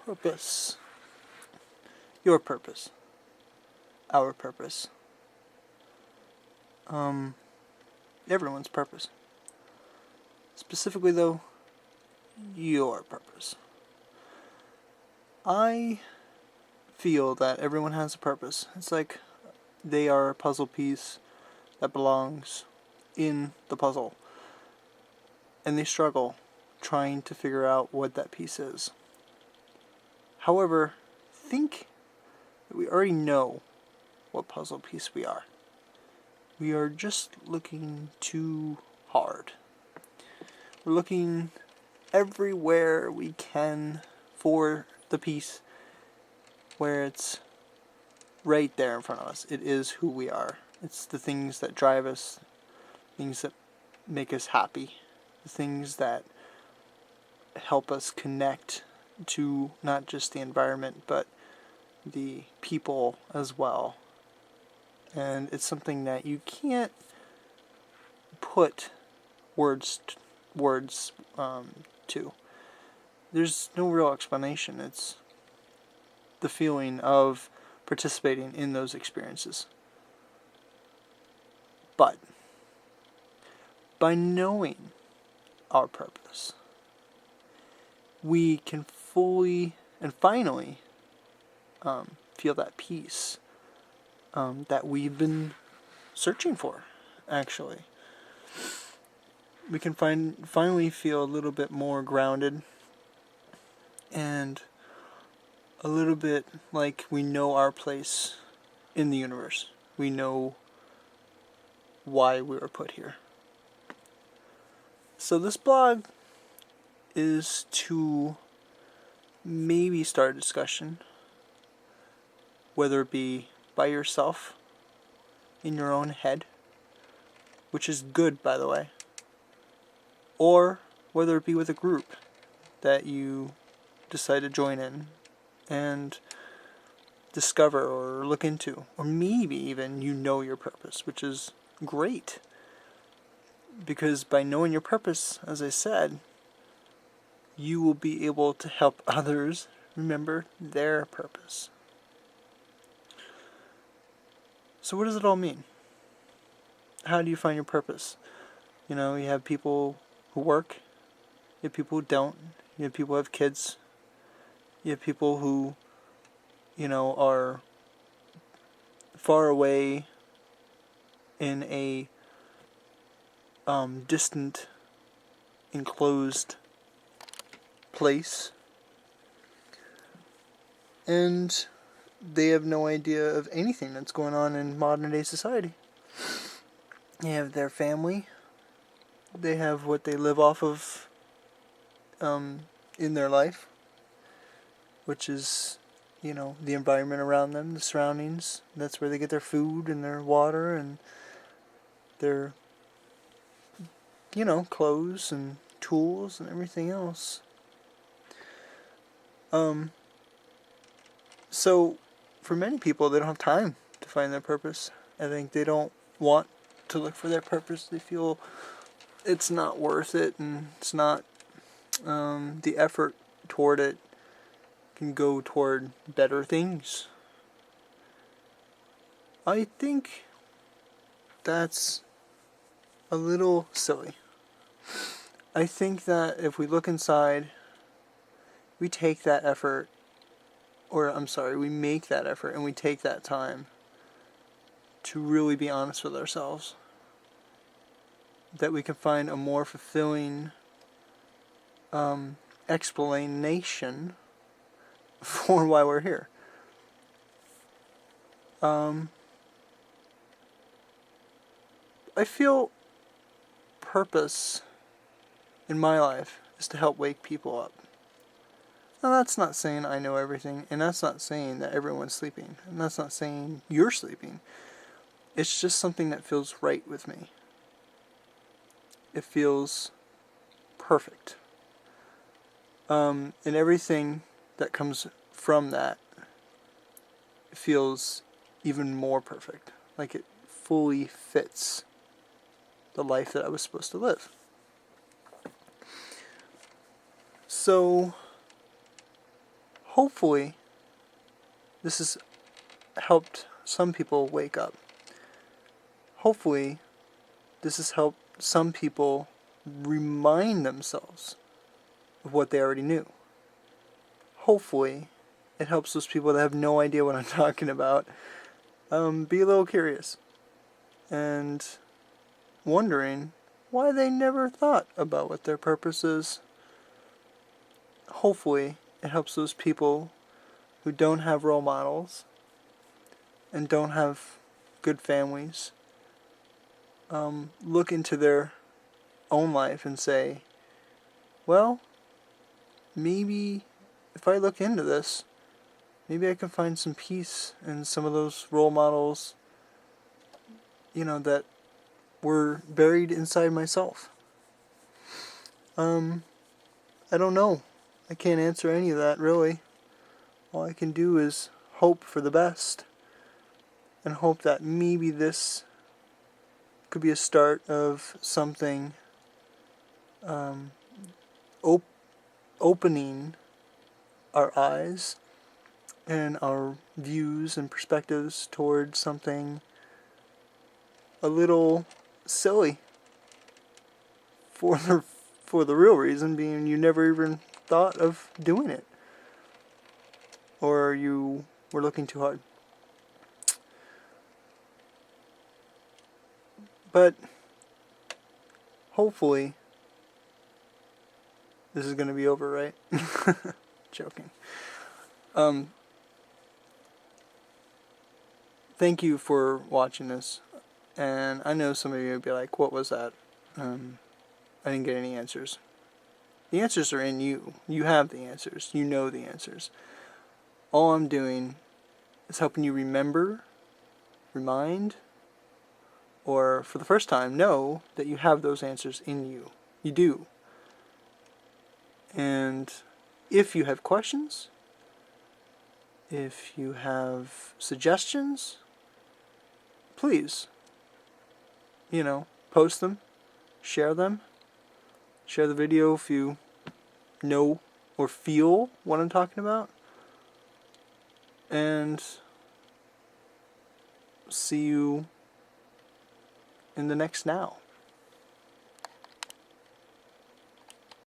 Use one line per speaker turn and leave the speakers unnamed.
Purpose. Your purpose. Our purpose. Everyone's purpose. Specifically though, your purpose. I feel that everyone has a purpose. It's like they are a puzzle piece that belongs in the puzzle. And they struggle trying to figure out what that piece is. However, think that we already know what puzzle piece we are. We are just looking too hard. We're looking everywhere we can for the piece where it's right there in front of us. It is who we are. It's the things that drive us, things that make us happy, the things that help us connect to not just the environment but the people as well. And it's something that you can't put words to. There's no real explanation. It's the feeling of participating in those experiences. But by knowing our purpose, we can fully and finally feel that peace that we've been searching for, actually. We can finally feel a little bit more grounded and a little bit like we know our place in the universe. We know why we were put here. So this blog is to maybe start a discussion, whether it be by yourself, in your own head, which is good, by the way, or whether it be with a group that you decide to join in and discover or look into, or maybe even you know your purpose, which is great, because by knowing your purpose, as I said, you will be able to help others remember their purpose. So what does it all mean? How do you find your purpose? You know, you have people who work, you have people who don't, you have people who have kids, you have people who, you know, are far away in a distant, enclosed place, and they have no idea of anything that's going on in modern day society. They have their family, they have what they live off of in their life, which is, you know, the environment around them, the surroundings. That's where they get their food and their water and their, you know, clothes and tools and everything else. So for many people, they don't have time to find their purpose. I think they don't want to look for their purpose. They feel it's not worth it, and it's not, the effort toward it can go toward better things. I think that's a little silly. I think that if we look inside, we take that effort, we make that effort and we take that time to really be honest with ourselves, that we can find a more fulfilling explanation for why we're here. I feel purpose in my life is to help wake people up. Now that's not saying I know everything, and that's not saying that everyone's sleeping, and that's not saying you're sleeping. It's just something that feels right with me. It feels perfect. And everything that comes from that feels even more perfect. Like it fully fits the life that I was supposed to live. So hopefully this has helped some people wake up. Hopefully this has helped some people remind themselves of what they already knew. Hopefully it helps those people that have no idea what I'm talking about be a little curious and wondering why they never thought about what their purpose is. Hopefully it helps those people who don't have role models and don't have good families look into their own life and say, well, maybe if I look into this, maybe I can find some peace in some of those role models, that were buried inside myself. I don't know. I can't answer any of that, really. All I can do is hope for the best and hope that maybe this could be a start of something opening our eyes and our views and perspectives towards something a little silly for the real reason being you never even thought of doing it, or you were looking too hard. But hopefully this is going to be over, right? Joking. Thank you for watching this. And I know some of you would be like, what was that? I didn't get any answers. The answers are in you. You have the answers. You know the answers. All I'm doing is helping you remember, remind, or for the first time know that you have those answers in you. You do. And if you have questions, if you have suggestions, please, post them, share them, share the video if you know or feel what I'm talking about, and see you in the next now.